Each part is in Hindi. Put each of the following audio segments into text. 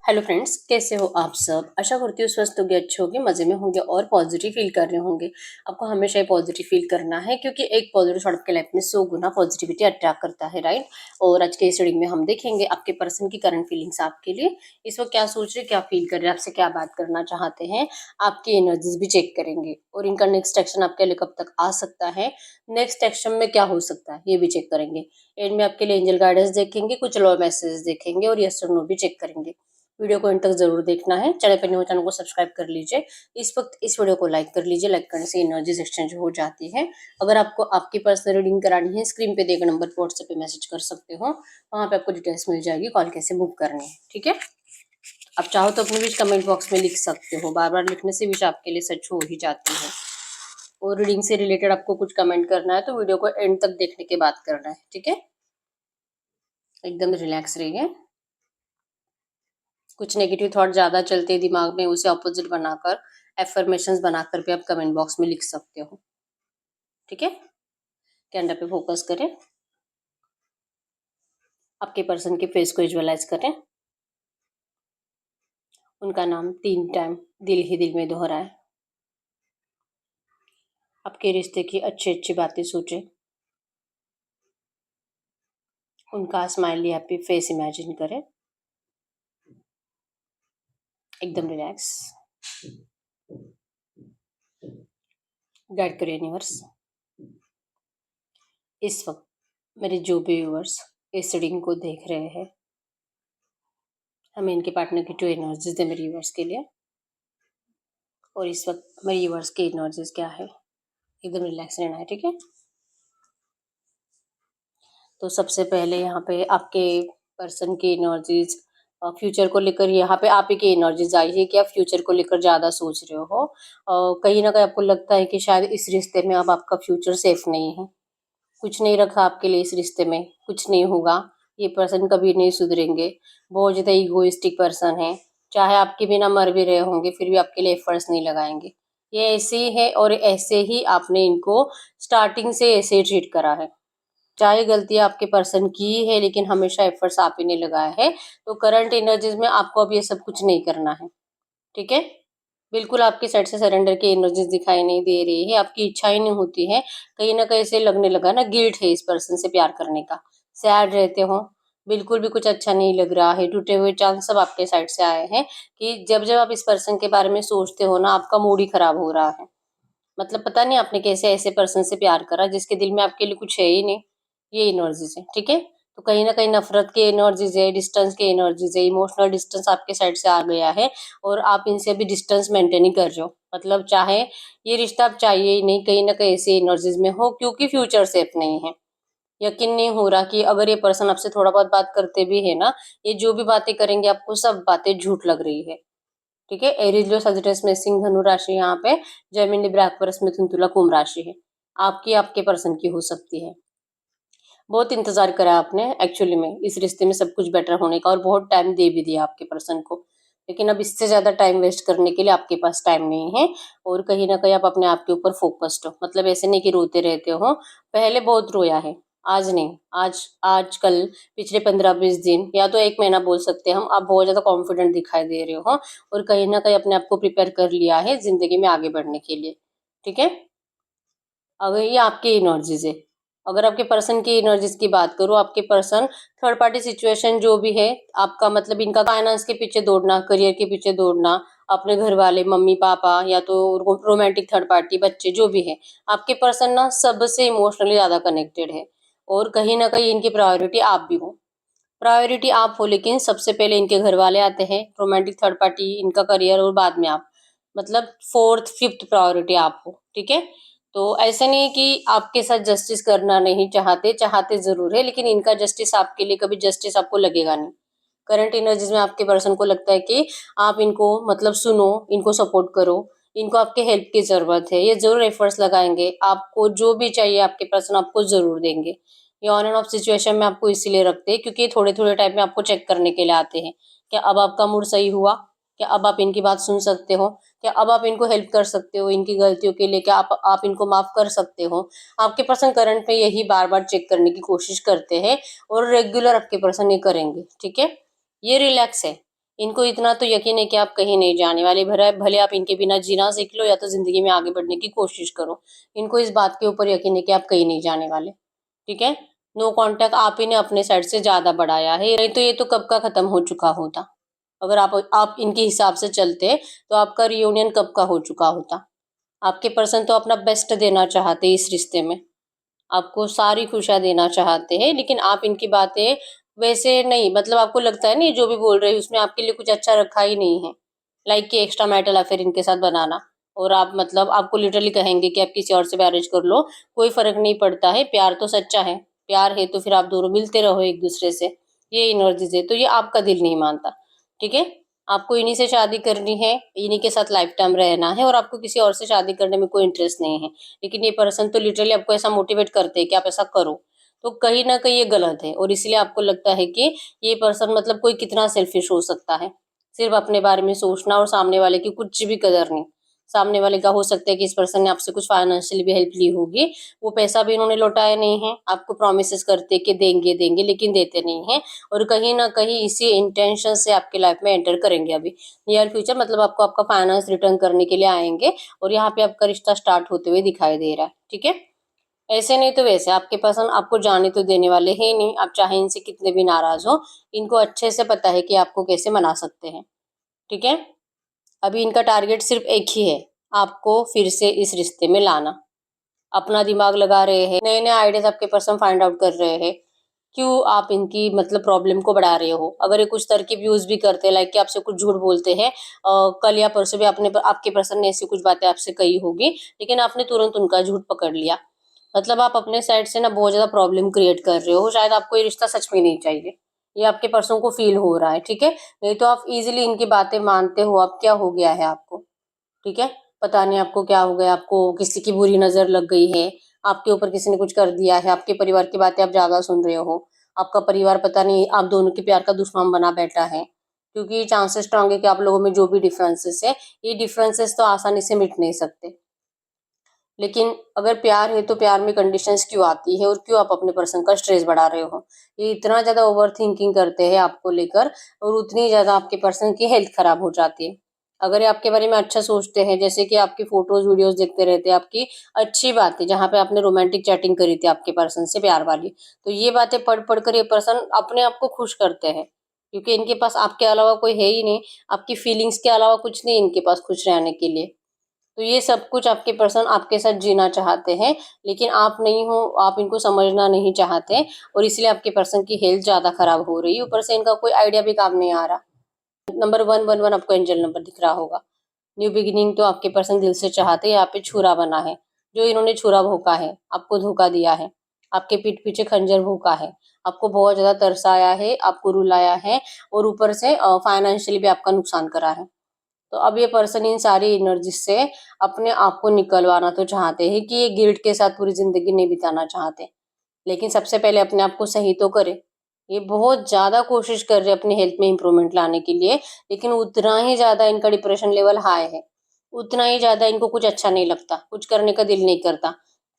हेलो फ्रेंड्स, कैसे हो आप सब। आशा करती हूँ स्वस्थ होंगे, अच्छे होंगे, मजे में होंगे और पॉजिटिव फील कर रहे होंगे। आपको हमेशा ही पॉजिटिव फील करना है क्योंकि एक पॉजिटिव थॉट आपके लाइफ में 100 गुना पॉजिटिविटी अट्रैक्ट करता है, राइट। और आज के इस रीडिंग में हम देखेंगे आपके पर्सन की करंट फीलिंग्स आपके लिए। इस वक्त क्या सोच रहे, क्या फील कर रहे हैं, आपसे क्या बात करना चाहते हैं। आपकी एनर्जीज भी चेक करेंगे और इनका नेक्स्ट एक्शन आपके लिए कब तक आ सकता है, नेक्स्ट एक्शन में क्या हो सकता है, ये भी चेक करेंगे। एंड में आपके लिए एंजल गाइडेंस देखेंगे, कुछ लॉ मैसेज देखेंगे और यस और नो भी चेक करेंगे। वीडियो को एंड तक जरूर देखना है। चैनल पर नहीं हो चैनल को सब्सक्राइब कर लीजिए। इस वक्त इस वीडियो को लाइक कर लीजिए। लाइक करने से एनर्जीज एक्सचेंज हो जाती है। अगर आपको आपकी पर्सनल रीडिंग करानी है, स्क्रीन पे दिए गए नंबर पर व्हाट्सएप पे मैसेज कर सकते हो। वहां पे आपको डिटेल्स मिल जाएगी, कॉल कैसे बुक करनी है, ठीक है। आप चाहो तो अपने विश कमेंट बॉक्स में लिख सकते हो। बार बार लिखने से विश आपके लिए सच हो ही जाती है। और रीडिंग से रिलेटेड आपको कुछ कमेंट करना है तो वीडियो को एंड तक देखने के बाद करना है, ठीक है। एकदम रिलैक्स रहिए। कुछ नेगेटिव थॉट ज्यादा चलते हैं दिमाग में, उसे ऑपोजिट बनाकर एफर्मेशंस बनाकर भी आप कमेंट बॉक्स में लिख सकते हो, ठीक है। कैंडल पे फोकस करें। आपके पर्सन के फेस को विजुअलाइज करें। उनका नाम 3 टाइम दिल ही दिल में दोहराएं। आपके रिश्ते की अच्छी अच्छी बातें सोचें। उनका स्माइली हैप्पी फेस इमेजिन करें। एकदम रिलैक्स। गाइड करें यूनिवर्स। इस वक्त मेरे जो भी व्यूअर्स इस रीडिंग को देख रहे हैं, हमें इनके पार्टनर की 2 एनर्जीज दे मेरे व्यूअर्स के लिए। और इस वक्त मेरे व्यूअर्स की एनर्जीज क्या है, एकदम रिलैक्स रहना है, ठीक है। तो सबसे पहले यहाँ पे आपके पर्सन की एनर्जीज फ्यूचर को लेकर, यहाँ पे आप ही की एनर्जीज आई है कि आप फ्यूचर को लेकर ज़्यादा सोच रहे हो। कहीं ना कहीं आपको लगता है कि शायद इस रिश्ते में अब आपका फ्यूचर सेफ नहीं है। कुछ नहीं रखा आपके लिए इस रिश्ते में, कुछ नहीं होगा। ये पर्सन कभी नहीं सुधरेंगे। बहुत ज़्यादा इगोइस्टिक पर्सन है। चाहे आपके बिना मर भी रहे होंगे फिर भी आपके लिए एफर्ट्स नहीं लगाएंगे। ये ऐसे ही है और ऐसे ही आपने इनको स्टार्टिंग से ऐसे ही ट्रीट करा है। चाहे गलती आपके पर्सन की है लेकिन हमेशा एफर्ट्स आप ही ने लगाया है। तो करंट एनर्जीज में आपको अब ये सब कुछ नहीं करना है, ठीक है। बिल्कुल आपकी साइड से सरेंडर की एनर्जीज दिखाई नहीं दे रही है। आपकी इच्छा ही नहीं होती है। कहीं ना कहीं से लगने लगा ना, गिल्ट है इस पर्सन से प्यार करने का। सैड रहते हो, बिल्कुल भी कुछ अच्छा नहीं लग रहा है। टूटे हुए चांस सब आपके साइड से आए हैं कि जब जब आप इस पर्सन के बारे में सोचते हो ना, आपका मूड ही खराब हो रहा है। मतलब पता नहीं आपने कैसे ऐसे पर्सन से प्यार करा जिसके दिल में आपके लिए कुछ है ही नहीं। ये एनर्जीज है, ठीक है। तो कहीं ना कहीं नफरत की एनर्जीज है, डिस्टेंस की एनर्जीज है, इमोशनल डिस्टेंस आपके साइड से आ गया है। और आप इनसे अभी डिस्टेंस मेंटेन ही कर रहे हो। मतलब चाहे ये रिश्ता आप चाहिए ही नहीं, कहीं ना कहीं ऐसी एनर्जीज में हो क्योंकि फ्यूचर सेफ नहीं है। यकीन नहीं हो रहा कि अगर ये पर्सन आपसे थोड़ा बहुत बात करते भी है ना, ये जो भी बातें करेंगे आपको सब बातें झूठ लग रही है, ठीक है। एरीज लो, सजिटेस में सिंह धनु राशि यहाँ पे, जेमिनी ब्रैकवर्स मिथुन तुला कुंभ राशि है। आपकी आपके पर्सन की हो सकती है। बहुत इंतजार करा आपने एक्चुअली में इस रिश्ते में सब कुछ बेटर होने का, और बहुत टाइम दे भी दिया आपके पर्सन को। लेकिन अब इससे ज्यादा टाइम वेस्ट करने के लिए आपके पास टाइम नहीं है। और कहीं ना कहीं आप अपने आप के ऊपर फोकस्ड हो। मतलब ऐसे नहीं कि रोते रहते हो, पहले बहुत रोया है। आज नहीं, आज आज कल पिछले 15-20 दिन या तो 1 महीना बोल सकते हैं हम, आप बहुत ज्यादा कॉन्फिडेंट दिखाई दे रहे हो। और कहीं ना कहीं अपने आप को प्रिपेयर कर लिया है जिंदगी में आगे बढ़ने के लिए, ठीक है। अगर ये आपकी एनर्जीज है, अगर आपके पर्सन की एनर्जीज की बात करूँ, आपके पर्सन थर्ड पार्टी सिचुएशन जो भी है आपका, मतलब इनका फाइनेंस के पीछे दौड़ना, करियर के पीछे दौड़ना, अपने घर वाले मम्मी पापा या तो रोमांटिक थर्ड पार्टी बच्चे जो भी है, आपके पर्सन ना सबसे इमोशनली ज्यादा कनेक्टेड है। और कहीं ना कहीं इनकी प्रायोरिटी आप भी हो। प्रायोरिटी आप हो लेकिन सबसे पहले इनके घर वाले आते हैं, रोमांटिक थर्ड पार्टी, इनका करियर और बाद में आप। मतलब 4th 5th प्रायोरिटी आप हो, ठीक है। तो ऐसा नहीं है कि आपके साथ जस्टिस करना नहीं चाहते, चाहते जरूर है लेकिन इनका जस्टिस आपके लिए कभी जस्टिस आपको लगेगा नहीं। करंट एनर्जीज में आपके पर्सन को लगता है कि आप इनको मतलब सुनो, इनको सपोर्ट करो, इनको आपके हेल्प की जरूरत है, ये जरूर एफर्ट्स लगाएंगे, आपको जो भी चाहिए आपके पर्सन आपको जरूर देंगे। ये ऑन एंड ऑफ सिचुएशन में आपको इसीलिए रखते हैं क्योंकि थोड़े थोड़े टाइम में आपको चेक करने के लिए आते हैं। क्या अब आपका मूड सही हुआ? क्या अब आप इनकी बात सुन सकते हो? क्या अब आप इनको हेल्प कर सकते हो इनकी गलतियों के लिए? क्या आप इनको माफ कर सकते हो? आपके पर्सन करंट में यही बार बार चेक करने की कोशिश करते हैं और रेगुलर आपके पर्सन ये करेंगे, ठीक है। ये रिलैक्स है। इनको इतना तो यकीन है कि आप कहीं नहीं जाने वाले, भले भले आप इनके बिना जीना सीख लो या तो ज़िंदगी में आगे बढ़ने की कोशिश करो। इनको इस बात के ऊपर यकीन है कि आप कहीं नहीं जाने वाले, ठीक है? नो कॉन्टैक्ट आप ही ने अपने साइड से ज़्यादा बढ़ाया है, नहीं तो ये तो कब का खत्म हो चुका होता। अगर आप इनके हिसाब से चलते, तो आपका रियूनियन कब का हो चुका होता। आपके पर्सन तो अपना बेस्ट देना चाहते हैं इस रिश्ते में, आपको सारी खुशियाँ देना चाहते हैं, लेकिन आप इनकी बातें वैसे नहीं, मतलब आपको लगता है ना ये जो भी बोल रहे हैं उसमें आपके लिए कुछ अच्छा रखा ही नहीं है। लाइक कि एक्स्ट्रा मैरिटल अफेयर इनके साथ बनाना, और आप मतलब आपको लिटरली कहेंगे कि आप किसी और से मैरिज कर लो, कोई फ़र्क नहीं पड़ता है, प्यार तो सच्चा है। प्यार है तो फिर आप दोनों मिलते रहो एक-दूसरे से, ये एनर्जीज़ है, तो ये आपका दिल नहीं मानता, ठीक है? आपको इन्हीं से शादी करनी है, इन्हीं के साथ लाइफ टाइम रहना है और आपको किसी और से शादी करने में कोई इंटरेस्ट नहीं है। लेकिन ये पर्सन तो लिटरली आपको ऐसा मोटिवेट करते हैं कि आप ऐसा करो। तो कहीं न कहीं ये गलत है और इसलिए आपको लगता है कि ये पर्सन मतलब कोई कितना सेल्फिश हो सकता है। सिर्फ़ अपने बारे में सोचना और सामने वाले की कुछ भी कदर नहीं। सामने वाले का हो सकता है कि इस पर्सन ने आपसे कुछ फाइनेंशियली भी हेल्प ली होगी, वो पैसा भी इन्होंने लौटाया नहीं है, आपको प्रॉमिसेस करते कि देंगे, देंगे लेकिन देते नहीं हैं और कहीं न कहीं इसी इंटेंशन से आपकी लाइफ़ में एंटर करेंगे अभी। नियर फ्यूचर मतलब आपको आपका फाइनेंस रिटर्न करने के लिए आएँगे और यहाँ पे आपका रिश्ता स्टार्ट होते हुए दिखाई दे रहा है, ठीक है? ऐसे नहीं तो वैसे आपके पर्सन आपको जाने तो देने वाले हैं ही नहीं, आप चाहे इनसे कितने भी नाराज़ हो, इनको अच्छे से पता है कि आपको कैसे मना सकते हैं, ठीक है? अभी इनका टारगेट सिर्फ़ एक ही है, आपको फिर से इस रिश्ते में लाना। अपना दिमाग लगा रहे हैं, नए-नए आइडियाज़ आपके पर्सन फाइंड आउट कर रहे हैं। क्यों आप इनकी मतलब प्रॉब्लम को बढ़ा रहे हो? अगर ये कुछ तरकीब यूज़ भी करते हैं लाइक कि आपसे कुछ झूठ बोलते हैं, कल या परसों भी आपके पर्सन ने ऐसी कुछ बातें आपसे कही होगी, लेकिन आपने तुरंत उनका झूठ पकड़ लिया। मतलब आप अपने साइड से ना बहुत ज़्यादा प्रॉब्लम क्रिएट कर रहे हो, शायद आपको ये रिश्ता सच में नहीं चाहिए। ये आपके पर्सन को फ़ील हो रहा है, ठीक है? नहीं तो आप ईज़िली इनकी बातें मानते हो, अब क्या हो गया है आपको? ठीक है? पता नहीं आपको क्या हो गया, आपको किसी की बुरी नज़र लग गई है, आपके ऊपर किसी ने कुछ कर दिया है, आपके परिवार की बातें आप ज़्यादा सुन रहे हो, आपका परिवार पता नहीं आप दोनों के प्यार का दुश्मन बना बैठा है। क्योंकि चांसेस स्ट्रॉन्ग है कि आप लोगों में जो भी डिफरेंसेस है, ये डिफरेंसेस तो आसानी से मिट नहीं सकते। लेकिन अगर प्यार है तो प्यार में कंडीशंस क्यों आती है और क्यों आप अपने पर्सन का स्ट्रेस बढ़ा रहे हो? ये इतना ज़्यादा ओवरथिंकिंग करते हैं आपको लेकर और उतनी ज़्यादा आपके पर्सन की हेल्थ खराब हो जाती है। अगर ये आपके बारे में अच्छा सोचते हैं, जैसे कि आपकी फ़ोटोज़, वीडियोज़ देखते रहते हैं, आपकी अच्छी बातें जहाँ पे आपने रोमांटिक चैटिंग करी थी आपके पर्सन से प्यार वाली, तो ये बातें पढ़-पढ़ कर ये पर्सन अपने आप को खुश करते हैं। क्योंकि इनके पास आपके अलावा कोई है ही नहीं, आपकी फीलिंग्स के अलावा कुछ नहीं इनके पास खुश रहने के लिए। तो ये सब कुछ आपके पर्सन आपके साथ जीना चाहते हैं, लेकिन आप नहीं हो, आप इनको समझना नहीं चाहते और इसलिए आपके पर्सन की हेल्थ ज़्यादा खराब हो रही है। ऊपर से इनका कोई आइडिया भी काम नहीं आ रहा। नंबर 111 आपको एंजल नंबर दिख रहा होगा। न्यू बिगिनिंग तो आपके पर्सन दिल से चाहते हैं, यहाँ पे छुरा बना है। जो इन्होंने छुरा भोंका है, आपको धोखा दिया है, आपके पीठ पीछे खंजर भोंका है, आपको बहुत ज़्यादा तरसाया है, आपको रुलाया है और ऊपर से फाइनेंशियली भी आपका नुकसान करा है। तो अब ये पर्सन इन सारी एनर्जी से अपने आप को निकलवाना तो चाहते हैं कि ये गिल्ट के साथ पूरी ज़िंदगी नहीं बिताना चाहते। लेकिन सबसे पहले अपने आप को सही तो करें। ये बहुत ज़्यादा कोशिश कर रहे हैं अपनी हेल्थ में इम्प्रूवमेंट लाने के लिए, लेकिन उतना ही ज़्यादा इनका डिप्रेशन लेवल हाई है। उतना ही ज़्यादा इनको कुछ अच्छा नहीं लगता, कुछ करने का दिल नहीं करता,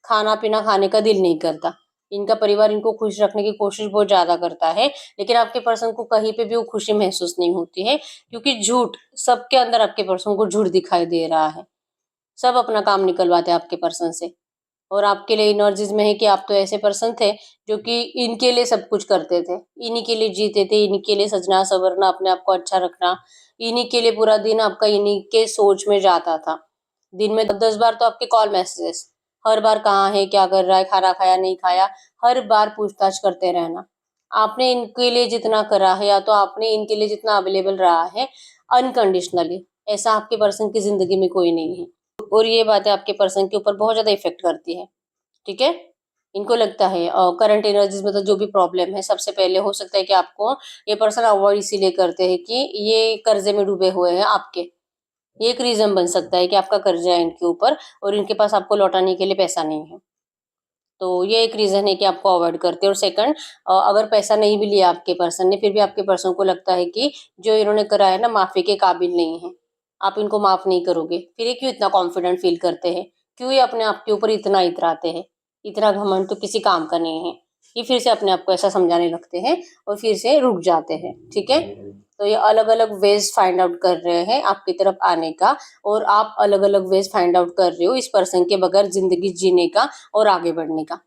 खाना-पीना खाने का दिल नहीं करता। इनका परिवार इनको खुश रखने की कोशिश बहुत ज़्यादा करता है, लेकिन आपके पर्सन को कहीं पे भी वो खुशी महसूस नहीं होती है, क्योंकि झूठ सबके अंदर आपके पर्सन को झूठ दिखाई दे रहा है। सब अपना काम निकलवाते हैं आपके पर्सन से। और आपके लिए एनर्जीज़ में है कि आप तो ऐसे पर्सन थे जो कि इनके लिए सब कुछ करते थे। इन्हीं के लिए जीते थे, इन्हीं के लिए सजना-संवरना, अपने आप को अच्छा रखना, इन्हीं के लिए पूरा दिन आपका इन्हीं के सोच में जाता था। दिन में 10 बार तो आपके कॉल मैसेजेस, हर बार कहाँ है, क्या कर रहा है, खाना खाया, नहीं खाया, हर बार पूछताछ करते रहना। आपने इनके लिए जितना करा है या तो आपने इनके लिए जितना अवेलेबल रहा है अनकंडीशनली, ऐसा आपके पर्सन की ज़िंदगी में कोई नहीं है। और ये बातें आपके पर्सन के ऊपर बहुत ज़्यादा इफ़ेक्ट करती है, ठीक है? इनको लगता है करंट एनर्जीज़ में तो जो भी प्रॉब्लम है, सबसे पहले हो सकता है कि आपको ये पर्सन अवॉइड इसीलिए करते हैं कि ये कर्ज़े में डूबे हुए हैं आपके। ये एक रीज़न बन सकता है कि आपका कर्ज़ा है इनके ऊपर और इनके पास आपको लौटाने के लिए पैसा नहीं है। तो ये एक रीज़न है कि आपको अवॉइड करते हैं और सेकंड, अगर पैसा नहीं भी लिया आपके पर्सन ने, फिर भी आपके पर्सन को लगता है कि जो इन्होंने करा है ना, माफ़ी के काबिल नहीं है। आप इनको माफ़ नहीं करोगे। फिर ये क्यों इतना कॉन्फिडेंट फ़ील करते हैं? क्यों ये अपने आप के ऊपर इतना इतराते हैं? इतना घमंड तो किसी काम का नहीं है। ये फिर से अपने आप को ऐसा समझाने लगते हैं और फिर से रुक जाते हैं, ठीक है? तो ये अलग-अलग वेज़ फाइंड आउट कर रहे हैं आपकी तरफ आने का, और आप अलग-अलग वेज़ फाइंड आउट कर रहे हो इस पर्सन के बगैर ज़िंदगी जीने का और आगे बढ़ने का।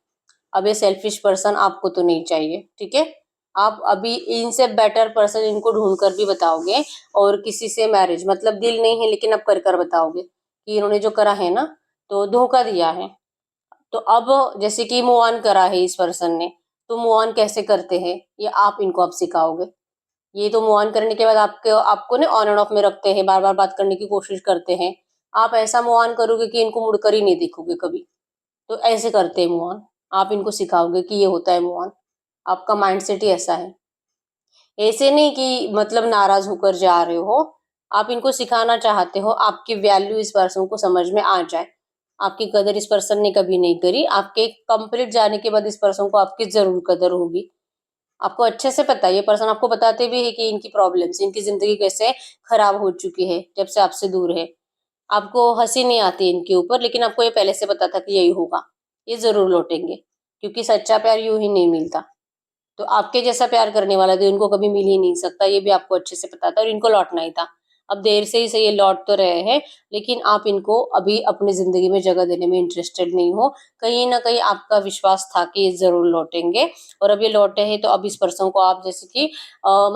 अब ये सेल्फिश पर्सन आपको तो नहीं चाहिए, ठीक है? आप अभी इनसे बेटर पर्सन इनको ढूँढ कर भी बताओगे, और किसी से मैरिज मतलब दिल नहीं है लेकिन अब कर बताओगे कि इन्होंने जो करा है ना, तो धोखा दिया है। तो अब जैसे कि मूव ऑन करा है इस पर्सन ने, तो मूव ऑन कैसे करते हैं, ये आप इनको अब सिखाओगे। ये तो मूव ऑन करने के बाद आपको आपको ना ऑन एंड ऑफ में रखते हैं, बार-बार बात करने की कोशिश करते हैं। आप ऐसा मूव ऑन करोगे कि इनको मुड़कर ही नहीं देखोगे कभी। तो ऐसे करते हैं मूव ऑन। आप इनको सिखाओगे कि ये होता है मूव ऑन। आपका माइंडसेट ही ऐसा है। ऐसे नहीं कि मतलब नाराज़ होकर जा रहे हो, आप इनको सिखाना चाहते हो, आपकी वैल्यू इस पर्सन को समझ में आ जाए। आपकी कदर इस पर्सन ने कभी नहीं करी, आपके कंप्लीट जाने के बाद इस पर्सन को आपकी ज़रूर कदर होगी। आपको अच्छे से पता है, ये पर्सन आपको बताते भी है कि इनकी प्रॉब्लम्स, इनकी ज़िंदगी कैसे खराब हो चुकी है, जब से आपसे दूर है। आपको हँसी नहीं आती इनके ऊपर, लेकिन आपको ये पहले से पता था कि यही होगा। ये ज़रूर लौटेंगे, क्योंकि सच्चा प्यार यूँ ही नहीं मिलता। तो आपके जैसा प्यार करने वाला तो इनको कभी मिल ही नहीं सकता, ये भी आपको अच्छे से पता था, और इनको लौटना ही था। अब देर से ही सही ये लौट तो रहे हैं, लेकिन आप इनको अभी अपनी ज़िंदगी में जगह देने में इंटरेस्टेड नहीं हो। कहीं न कहीं आपका विश्वास था कि ये ज़रूर लौटेंगे, और अब ये लौटे हैं तो अब इस पर्सन को आप जैसे कि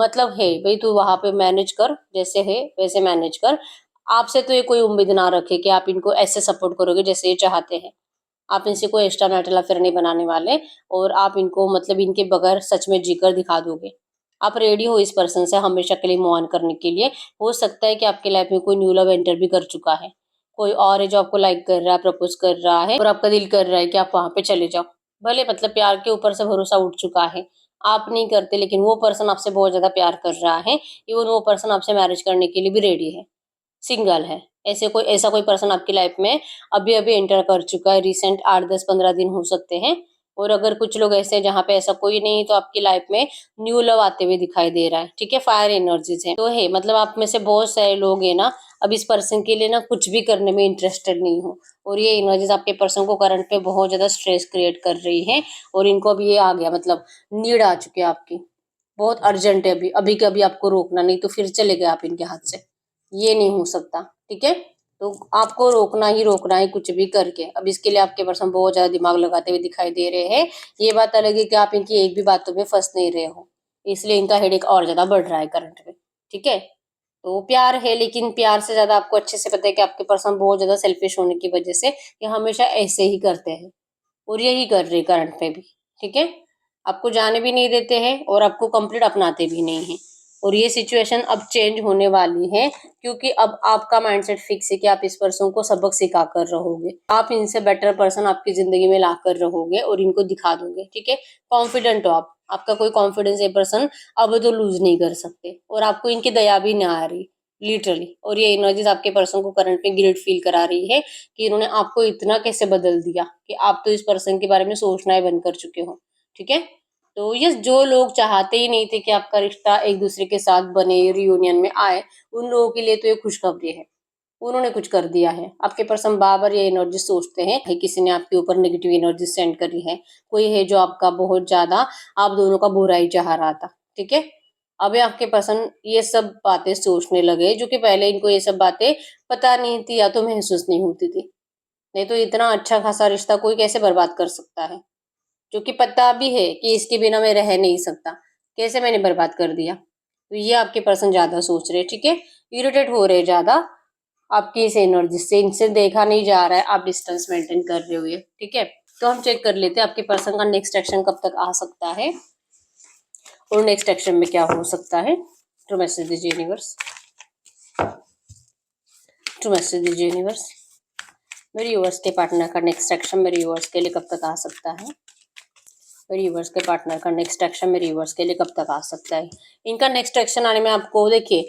मतलब है भई तू वहाँ पे मैनेज कर, जैसे है वैसे मैनेज कर। आपसे तो ये कोई उम्मीद ना रखे कि आप इनको ऐसे सपोर्ट करोगे जैसे ये चाहते हैं। आप इनसे कोई एक्स्ट्रा मैरिटल अफेयर नहीं बनाने वाले, और आप इनको मतलब इनके बगैर सच में जीकर दिखा दोगे। आप रेडी हो इस पर्सन से हमेशा के लिए मूव ऑन करने के लिए। हो सकता है कि आपकी लाइफ में कोई न्यू लव एंटर भी कर चुका है। कोई और है जो आपको लाइक कर रहा है, प्रपोज़ कर रहा है, और आपका दिल कर रहा है कि आप वहाँ पे चले जाओ। भले मतलब प्यार के ऊपर से भरोसा उठ चुका है। आप नहीं करते, लेकिन वो पर्सन आपसे बहुत ज़्यादा प्यार कर रहा है। इवन वो पर्सन आपसे मैरिज करने के लिए भी रेडी है। सिंगल है। ऐसा कोई पर्सन आपकी लाइफ में अभी-अभी एंटर कर चुका है, रिसेंट 8, 10, 15 दिन हो सकते हैं। और अगर कुछ लोग ऐसे हैं जहाँ पे ऐसा कोई नहीं है, तो आपकी लाइफ में न्यू लव आते हुए दिखाई दे रहा है, ठीक है? फायर एनर्जीज़ हैं। तो है मतलब आप में से बहुत सारे लोग हैं ना, अब इस पर्सन के लिए ना कुछ भी करने में इंटरेस्टेड नहीं हो, और ये एनर्जीज़ आपके पर्सन को करंट पे बहुत ज़्यादा स्ट्रेस क्रिएट कर रही हैं, और इनको अभी ये आ गया मतलब नीड आ चुकी है आपकी। बहुत अर्जेंट है अभी, अभी के अभी आपको रोकना, नहीं तो फिर चले गए आप इनके हाथ से। ये नहीं हो सकता, ठीक है? तो आपको रोकना ही रोकना है कुछ भी करके। अब इसके लिए आपके पर्सन बहुत ज़्यादा दिमाग लगाते हुए दिखाई दे रहे हैं। ये बात अलग है कि आप इनकी एक भी बातों में फँस नहीं रहे हो, इसलिए इनका हेडेक और ज़्यादा बढ़ रहा है करंट में, ठीक है? तो प्यार है, लेकिन प्यार से ज़्यादा आपको अच्छे से पता है कि आपके पर्सन बहुत ज़्यादा सेल्फिश होने की वजह से ये हमेशा ऐसे ही करते हैं, और यही कर रहे हैं करंट में भी, ठीक है? आपको जाने भी नहीं देते हैं और आपको कंप्लीट अपनाते भी नहीं हैं। और ये सिचुएशन अब चेंज होने वाली है, क्योंकि अब आपका माइंडसेट फिक्स है कि आप इस पर्सन को सबक सिखा कर रहोगे। आप इनसे बेटर पर्सन आपकी ज़िंदगी में लाकर रहोगे और इनको दिखा दोगे, ठीक है? कॉन्फिडेंट हो आप, आपका कोई कॉन्फिडेंस ये पर्सन अब तो लूज़ नहीं कर सकते, और आपको इनकी दया भी ना आ रही, लिटरली। और ये एनर्जीज़ आपके पर्सन को करंट में गिल्ट फील करा रही है कि इन्होंने आपको इतना कैसे बदल दिया कि आप तो इस पर्सन के बारे में सोचना ही बंद कर चुके हो, ठीक है? तो यस, जो लोग चाहते ही नहीं थे कि आपका रिश्ता एक दूसरे के साथ बने, रियूनियन में आए, उन लोगों के लिए तो ये खुशखबरी है। उन्होंने कुछ कर दिया है। आपके पर्सन बार-बार ये एनर्जी सोचते हैं कि किसी ने आपके ऊपर नेगेटिव एनर्जी सेंड करी है। कोई है जो आपका बहुत ज़्यादा आप दोनों का बुरा ही चाह रहा था, ठीक है? अब ये आपके पर्सन ये सब बातें सोचने लगे, जो कि पहले इनको ये सब बातें पता नहीं थी या तो महसूस नहीं होती थी। नहीं तो इतना अच्छा खासा रिश्ता कोई कैसे बर्बाद कर सकता है? जो कि पता भी है कि इसके बिना मैं रह नहीं सकता, कैसे मैंने बर्बाद कर दिया। तो ये आपके पर्सन ज़्यादा सोच रहे हैं, ठीक है? इरिटेट हो रहे हैं ज़्यादा आपकी इस एनर्जी से, इनसे देखा नहीं जा रहा है, आप डिस्टेंस मेंटेन कर रहे हो ये, ठीक है? तो हम चेक कर लेते हैं आपके पर्सन का नेक्स्ट एक्शन कब तक आ सकता है, और नेक्स्ट एक्शन में क्या हो सकता है। टू मैसेज दीजिए यूनिवर्स, टू मैसेज दीजिए यूनिवर्स। मेरे व्यूअर्स के पार्टनर का नेक्स्ट एक्शन मेरे व्यूअर्स के लिए कब तक आ सकता है। मेरे व्यूअर्स के पार्टनर का नेक्स्ट एक्शन मेरे व्यूअर्स के लिए कब तक आ सकता है। इनका नेक्स्ट एक्शन आने में आपको देखिए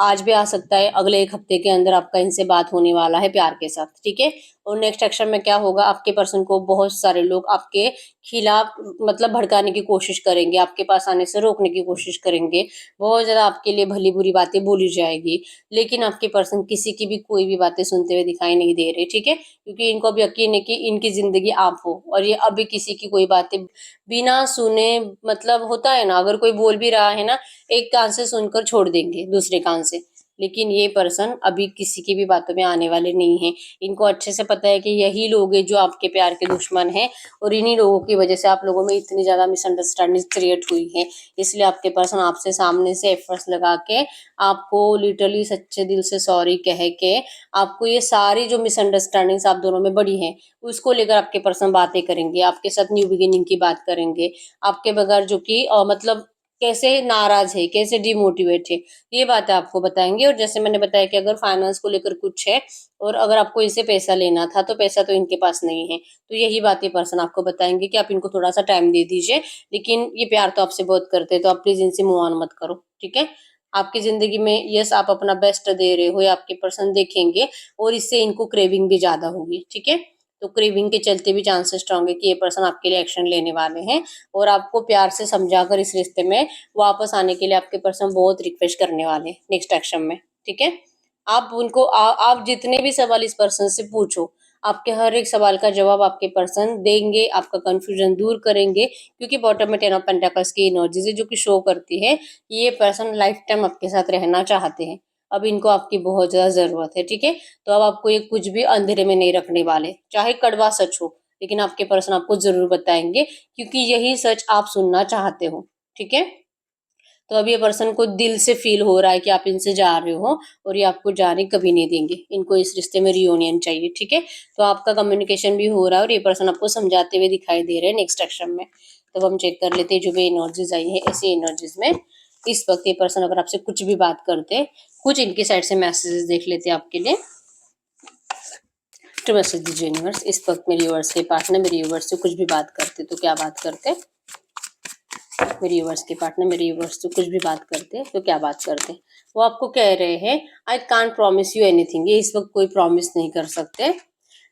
आज भी आ सकता है, अगले 1 हफ्ते के अंदर आपका इनसे बात होने वाला है प्यार के साथ, ठीक है? और नेक्स्ट एक्शन में क्या होगा, आपके पर्सन को बहुत सारे लोग आपके खिलाफ मतलब भड़काने की कोशिश करेंगे, आपके पास आने से रोकने की कोशिश करेंगे, बहुत ज़्यादा आपके लिए भली बुरी बातें बोली जाएगी, लेकिन आपके पर्सन किसी की भी कोई भी बातें सुनते हुए दिखाई नहीं दे रहे, ठीक है, क्योंकि इनको अभी यकीन है कि इनकी जिंदगी आप हो और ये अभी किसी की कोई बातें बिना सुने, मतलब होता है ना, अगर कोई बोल भी रहा है ना, एक कान से सुनकर छोड़ देंगे दूसरे कान से, लेकिन ये पर्सन अभी किसी की भी बातों में आने वाले नहीं है। इनको अच्छे से पता है कि यही लोग हैं जो आपके प्यार के दुश्मन हैं और इन्हीं लोगों की वजह से आप लोगों में इतनी ज्यादा मिसअंडरस्टैंडिंग क्रिएट हुई है। इसलिए आपके पर्सन आपसे सामने से एफर्ट्स लगा के आपको लिटरली सच्चे दिल से सॉरी कह के आपको ये सारी जो मिसअंडरस्टैंडिंग्स आप दोनों में बढ़ी हैं उसको लेकर आपके पर्सन बातें करेंगे, आपके साथ न्यू बिगिनिंग की बात करेंगे, आपके बगैर जो कि मतलब कैसे नाराज है, कैसे डिमोटिवेट है, ये बातें आपको बताएंगे। और जैसे मैंने बताया कि अगर फाइनेंस को लेकर कुछ है और अगर आपको इनसे पैसा लेना था तो पैसा तो इनके पास नहीं है, तो यही बातें पर्सन आपको बताएंगे कि आप इनको थोड़ा सा टाइम दे दीजिए, लेकिन ये प्यार तो आपसे बहुत करते हैं तो आप प्लीज इनसे मूव ऑन मत करो, ठीक है। आपकी जिंदगी में यस आप अपना बेस्ट दे रहे हो, ये आपके पर्सन देखेंगे और इससे इनको क्रेविंग भी ज्यादा होगी, ठीक है। तो क्रेविंग के चलते भी चांसेस स्ट्रांग है कि ये पर्सन आपके लिए एक्शन लेने वाले हैं और आपको प्यार से समझाकर इस रिश्ते में वापस आने के लिए आपके पर्सन बहुत रिक्वेस्ट करने वाले हैं नेक्स्ट एक्शन में, ठीक है। आप उनको आप जितने भी सवाल इस पर्सन से पूछो, आपके हर एक सवाल का जवाब आपके पर्सन देंगे, आपका कंफ्यूजन दूर करेंगे, क्योंकि बॉटम में 10 ऑफ पेंटाकल्स की एनर्जी जो कि शो करती है ये पर्सन लाइफ टाइम आपके साथ रहना चाहते हैं। अब इनको आपकी बहुत ज्यादा जरूरत है, ठीक है। तो अब आपको ये कुछ भी अंधेरे में नहीं रखने वाले, चाहे कड़वा सच हो, लेकिन आपके पर्सन आपको जरूर बताएंगे क्योंकि यही सच आप सुनना चाहते हो, ठीक है। तो अब ये पर्सन को दिल से फील हो रहा है कि आप इनसे जा रहे हो और ये आपको जाने कभी नहीं देंगे, इनको इस रिश्ते में रियूनियन चाहिए, ठीक है। तो आपका कम्युनिकेशन भी हो रहा है और ये पर्सन आपको समझाते हुए दिखाई दे रहे हैं नेक्स्ट एक्शन में। तो हम चेक कर लेते हैं जो भी एनर्जीज आई है ऐसी एनर्जीज में इस वक्त ये पर्सन अगर आपसे कुछ भी बात करते हैं, कुछ इनकी साइड से मैसेजेस देख लेते हैं आपके लिए। तो मैसेज दीजिए यूनिवर्स, इस वक्त मेरे यूनिवर्स के पार्टनर मेरे यूनिवर्स से कुछ भी बात करते तो क्या बात करते, मेरे यूनिवर्स के पार्टनर मेरे यूनिवर्स से कुछ भी बात करते तो क्या बात करते। वो आपको कह रहे हैं I can't promise you anything, ये इस वक्त कोई प्रॉमिस नहीं कर सकते।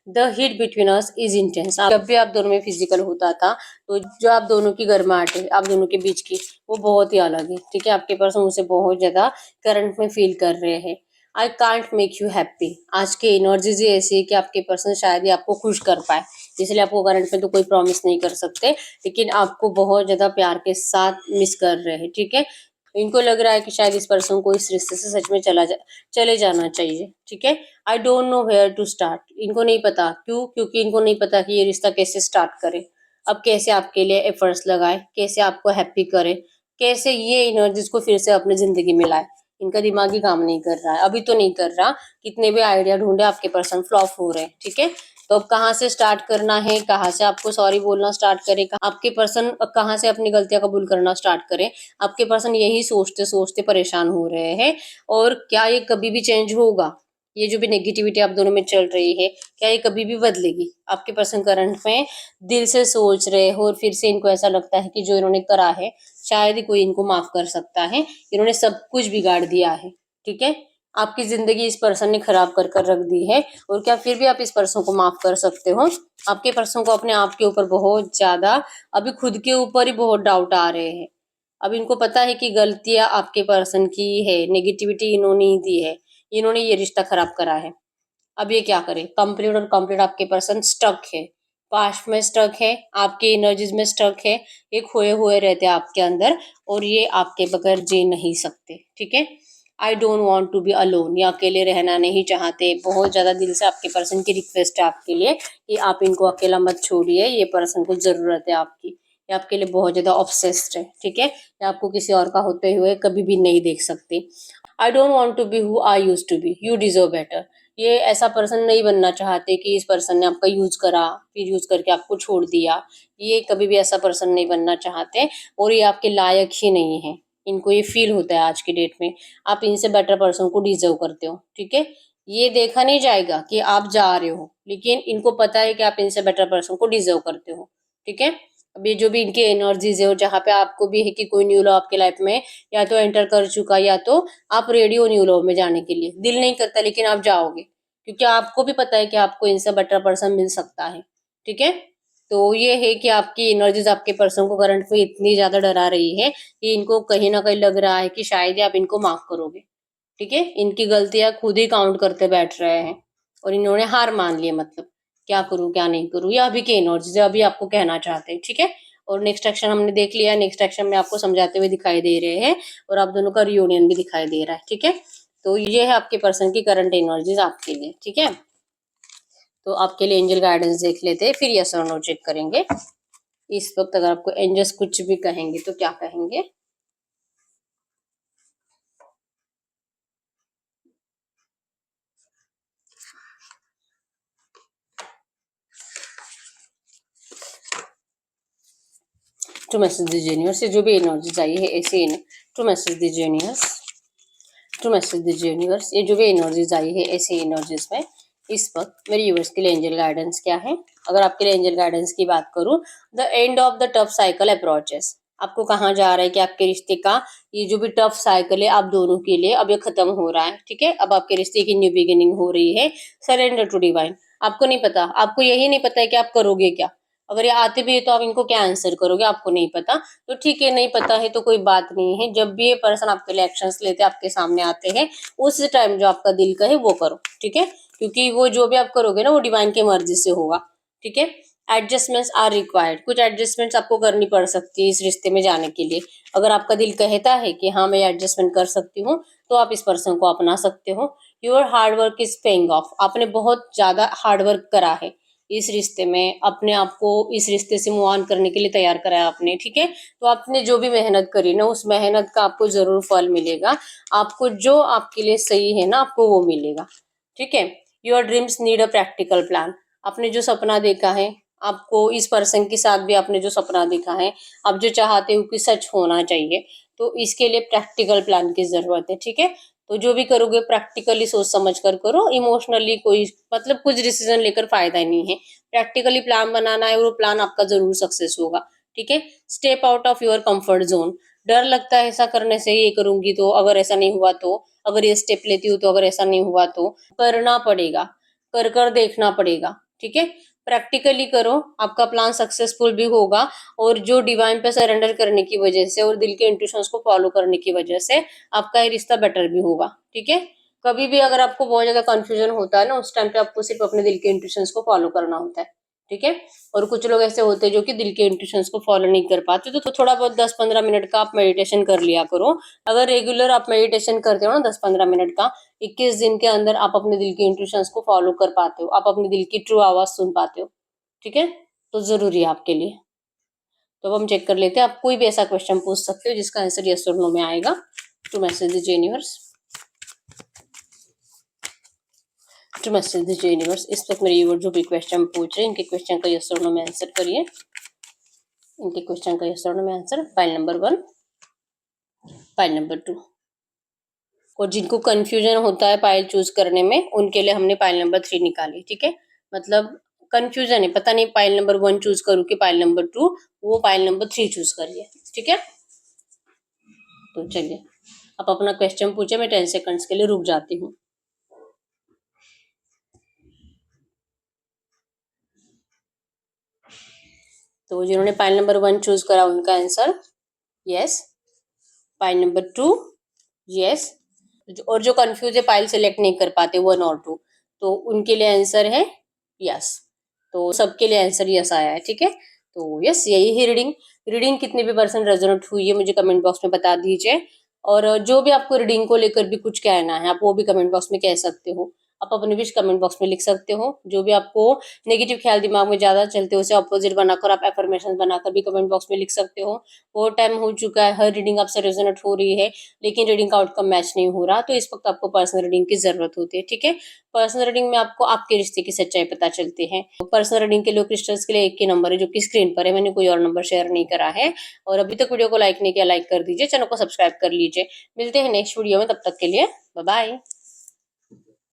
The heat between us is intense, जब भी आप दोनों में फिजिकल होता था तो जो आप दोनों की गर्माहट है आप दोनों के बीच की वो बहुत ही अलग है, ठीक है। आपके पर्सन उसे बहुत ज्यादा करंट में फील कर रहे हैं। I can't make you happy, आज की एनर्जीज ही ऐसी है कि आपके पर्सन शायद ही आपको खुश कर पाए, इसलिए आपको करंट में तो कोई प्रॉमिस नहीं कर सकते, लेकिन आपको बहुत ज्यादा प्यार के साथ मिस कर रहे हैं, ठीक है। इनको लग रहा है कि शायद इस पर्सन को इस रिश्ते से सच में चले जाना चाहिए, ठीक है। I don't know where to start, इनको नहीं पता क्यों, क्योंकि इनको नहीं पता कि ये रिश्ता कैसे स्टार्ट करे, अब कैसे आपके लिए एफर्ट्स लगाए, कैसे आपको हैप्पी करे, कैसे ये एनर्जीज को फिर से अपनी जिंदगी में लाए। इनका दिमाग ही काम नहीं कर रहा है, अभी तो नहीं कर रहा, कितने भी आइडिया ढूंढे आपके पर्सन फ्लॉप हो रहे हैं, ठीक है। तो अब कहाँ से स्टार्ट करना है, कहाँ से आपको सॉरी बोलना स्टार्ट करे, आपके पर्सन कहाँ से अपनी गलतियां कबूल करना स्टार्ट करे, आपके पर्सन यही सोचते सोचते परेशान हो रहे हैं। और क्या ये कभी भी चेंज होगा, ये जो भी नेगेटिविटी आप दोनों में चल रही है क्या ये कभी भी बदलेगी। आपके पर्सन करंट में दिल से सोच रहे हो और फिर से इनको ऐसा लगता है कि जो इन्होंने करा है शायद ही कोई इनको माफ कर सकता है, इन्होंने सब कुछ बिगाड़ दिया है, ठीक है। आपकी जिंदगी इस पर्सन ने खराब कर कर रख दी है और क्या फिर भी आप इस पर्सन को माफ कर सकते हो। आपके पर्सन को अपने आप के ऊपर बहुत ज्यादा अभी खुद के ऊपर ही बहुत डाउट आ रहे हैं। अब इनको पता है कि गलतियां आपके पर्सन की है, नेगेटिविटी इन्होंने ही दी है, इन्होंने ये रिश्ता खराब करा है। अब ये क्या करे, कंप्लीट और कंप्लीट आपके पर्सन स्टक है, पास्ट में स्टक है, आपके एनर्जीज में स्टक है, ये खोए हुए रहते हैं आपके अंदर और ये आपके बगैर जी नहीं सकते, ठीक है। I don't want to be alone, ये अकेले रहना नहीं चाहते, बहुत ज्यादा दिल से आपके पर्सन की रिक्वेस्ट है आपके लिए कि आप इनको अकेला मत छोड़िए, ये पर्सन को जरूरत है आपकी, ये आपके लिए बहुत ज्यादा ऑब्सेस्ड है, ठीक है। ये आपको किसी और का होते हुए कभी भी नहीं देख सकते। I don't want to be who I used to be, you deserve better, ये ऐसा पर्सन नहीं बनना चाहते कि इस पर्सन ने आपका यूज करा फिर यूज करके आपको छोड़ दिया, ये कभी भी ऐसा पर्सन नहीं बनना चाहते और ये आपके लायक ही नहीं है। इनको ये फील होता है आज की डेट में आप इनसे बेटर पर्सन को डिजर्व करते हो, ठीक है। ये देखा नहीं जाएगा कि आप जा रहे हो, लेकिन इनको पता है कि आप इनसे बेटर पर्सन को डिजर्व करते हो, ठीक है। अभी जो भी इनकी एनर्जीज है और जहाँ पे आपको भी है कि कोई न्यू लव आपके लाइफ में या तो एंटर कर चुका या तो आप रेडी हो न्यू लव में जाने के लिए, दिल नहीं करता लेकिन आप जाओगे, क्योंकि आपको भी पता है कि आपको इनसे बेटर पर्सन मिल सकता है। ठीक है, तो ये है कि आपकी एनर्जीज आपके पर्सन को करंट में इतनी ज्यादा डरा रही है कि इनको कहीं ना कहीं लग रहा है कि शायद ही आप इनको माफ करोगे। ठीक है, इनकी गलतियां खुद ही काउंट करते बैठ रहे हैं और इन्होंने हार मान ली है, मतलब क्या करूं क्या नहीं करूं, या अभी की एनर्जी अभी आपको कहना चाहते हैं। ठीक है, और नेक्स्ट एक्शन हमने देख लिया, नेक्स्ट एक्शन में आपको समझाते हुए दिखाई दे रहे हैं और आप दोनों का रियूनियन भी दिखाई दे रहा है। ठीक है, तो ये है आपके पर्सन की करंट एनर्जीज आपके लिए। ठीक है, तो आपके लिए एंजल गाइडेंस देख लेते हैं, फिर यस और नो चेक करेंगे। इस वक्त अगर आपको एंजल्स कुछ भी कहेंगे तो क्या कहेंगे? टू मैसेज द यूनिवर्स से जो भी एनर्जी चाहिए है ऐसे to message the universe, to message the universe, ये जो भी एनर्जीज आई है ऐसे एनर्जीज में इस वक्त मेरे यूनिवर्स के लिए एंजल गाइडेंस क्या है? अगर आपके लिए एंजल गाइडेंस की बात करूं, the end of the tough cycle approaches. आपको कहाँ जा रहा है कि आपके रिश्ते का ये जो भी टफ साइकिल है आप दोनों के लिए अब ये खत्म हो रहा है। ठीक है, अब आपके रिश्ते की न्यू बिगिनिंग हो रही है। Surrender to divine. आपको नहीं पता, आपको यही नहीं पता है कि आप करोगे क्या। अगर ये आते भी है तो आप इनको क्या आंसर करोगे आपको नहीं पता। तो ठीक है, नहीं पता है तो कोई बात नहीं है। जब भी ये पर्सन आपके लिए एक्शंस लेते आपके सामने आते हैं उस टाइम जो आपका दिल कहे वो करो। ठीक है, क्योंकि वो जो भी आप करोगे ना वो डिवाइन की मर्जी से होगा। ठीक है, एडजस्टमेंट्स आर रिक्वायर्ड। कुछ एडजस्टमेंट्स आपको करनी पड़ सकती है इस रिश्ते में जाने के लिए। अगर आपका दिल कहता है कि हाँ मैं एडजस्टमेंट कर सकती हूँ तो आप इस पर्सन को अपना सकते हो। Your hard work is paying off. आपने बहुत ज्यादा हार्ड वर्क करा है इस रिश्ते में, अपने आप को इस रिश्ते से मूव ऑन करने के लिए तैयार कराया आपने। ठीक है, तो आपने जो भी मेहनत करी ना उस मेहनत का आपको जरूर फल मिलेगा। आपको जो आपके लिए सही है ना आपको वो मिलेगा। ठीक है, your dreams need a practical plan. आपने जो सपना देखा है, आपको इस पर्सन के साथ भी आपने जो सपना देखा है, आप जो चाहते हो कि सच होना चाहिए, तो इसके लिए प्रैक्टिकल प्लान की जरूरत है। ठीक है, तो जो भी करोगे प्रैक्टिकली सोच समझ कर करो। इमोशनली कोई मतलब कुछ डिसीजन लेकर फायदा ही नहीं है। प्रैक्टिकली प्लान बनाना है और वो प्लान आपका जरूर सक्सेस होगा। ठीक है, step out of your comfort zone. डर लगता है ऐसा करने से, ये करूंगी तो अगर ऐसा नहीं हुआ तो, अगर ये स्टेप लेती हूँ तो अगर ऐसा नहीं हुआ तो, करना पड़ेगा, कर कर देखना पड़ेगा। ठीक है, प्रैक्टिकली करो, आपका प्लान सक्सेसफुल भी होगा। और जो डिवाइन पे सरेंडर करने की वजह से और दिल के इंट्यूशंस को फॉलो करने की वजह से आपका ये रिश्ता बेटर भी होगा। ठीक है, कभी भी अगर आपको बहुत ज्यादा कंफ्यूजन होता है ना उस टाइम पे आपको सिर्फ अपने दिल के इंट्यूशंस को फॉलो करना होता है। ठीक है, और कुछ लोग ऐसे होते हैं जो कि दिल के इंट्यूशंस को फॉलो नहीं कर पाते, तो थोड़ा बहुत 10-15 मिनट का आप मेडिटेशन कर लिया करो। अगर रेगुलर आप मेडिटेशन करते हो ना 10-15 मिनट का, 21 दिन के अंदर आप अपने दिल के इंट्यूशंस को फॉलो कर पाते हो, आप अपने दिल की ट्रू आवाज सुन पाते हो। ठीक है, तो जरूरी है आपके लिए। तो अब हम चेक कर लेते हैं, आप कोई भी ऐसा क्वेश्चन पूछ सकते हो जिसका आंसर यस और नो में आएगा। To message the universe, to message the universe. इस वक्त मेरे व्यूअर जो भी क्वेश्चन पूछ रहे हैं इनके क्वेश्चन का यस और नो में आंसर करिए। इनके क्वेश्चन का यस और नो में answer file number 1, file number 2। और जिनको कंफ्यूजन होता है पाइल चूज करने में उनके लिए हमने पाइल नंबर 3 निकाली। ठीक है, मतलब कंफ्यूजन है, पता नहीं पाइल नंबर 1 चूज करूँ कि पाइल नंबर 2, वो पाइल नंबर 3 चूज करिए। ठीक है, तो चलिए आप अपना क्वेश्चन पूछे, मैं 10 सेकंड्स के लिए रुक जाती हूँ। तो जिन्होंने पाइल नंबर 1 चूज करा उनका answer yes, pile number 2 yes, और जो कंफ्यूज है पाइल सेलेक्ट नहीं कर पाते 1 और 2, तो उनके लिए आंसर है यस। तो सबके लिए आंसर यस आया है। ठीक है, तो यस यही है रीडिंग। रीडिंग कितने भी परसेंट रेजोनेट हुई है मुझे कमेंट बॉक्स में बता दीजिए। और जो भी आपको रीडिंग को लेकर भी कुछ कहना है आप वो भी कमेंट बॉक्स में कह सकते हो। आप अपने विश कमेंट बॉक्स में लिख सकते हो। जो भी आपको नेगेटिव ख्याल दिमाग में ज्यादा चलते हो उसे अपोजिट बनाकर आप एफर्मेशन बनाकर भी कमेंट बॉक्स में लिख सकते हो। बहुत टाइम हो चुका है, हर रीडिंग आपसे रेजोनेट हो रही है लेकिन रीडिंग का आउटकम मैच नहीं हो रहा, तो इस वक्त आपको पर्सनल रीडिंग की जरूरत होती है। ठीक है, पर्सनल रीडिंग में आपको आपके रिश्ते की सच्चाई पता चलती है। पर्सनल रीडिंग के लिए क्रिस्टल्स के लिए एक ही नंबर है जो कि स्क्रीन पर है, मैंने कोई और नंबर शेयर नहीं करा है। और अभी तक वीडियो को लाइक नहीं किया, लाइक कर दीजिए, चैनल को सब्सक्राइब कर लीजिए। मिलते हैं नेक्स्ट वीडियो में, तब तक के लिए बाय बाय।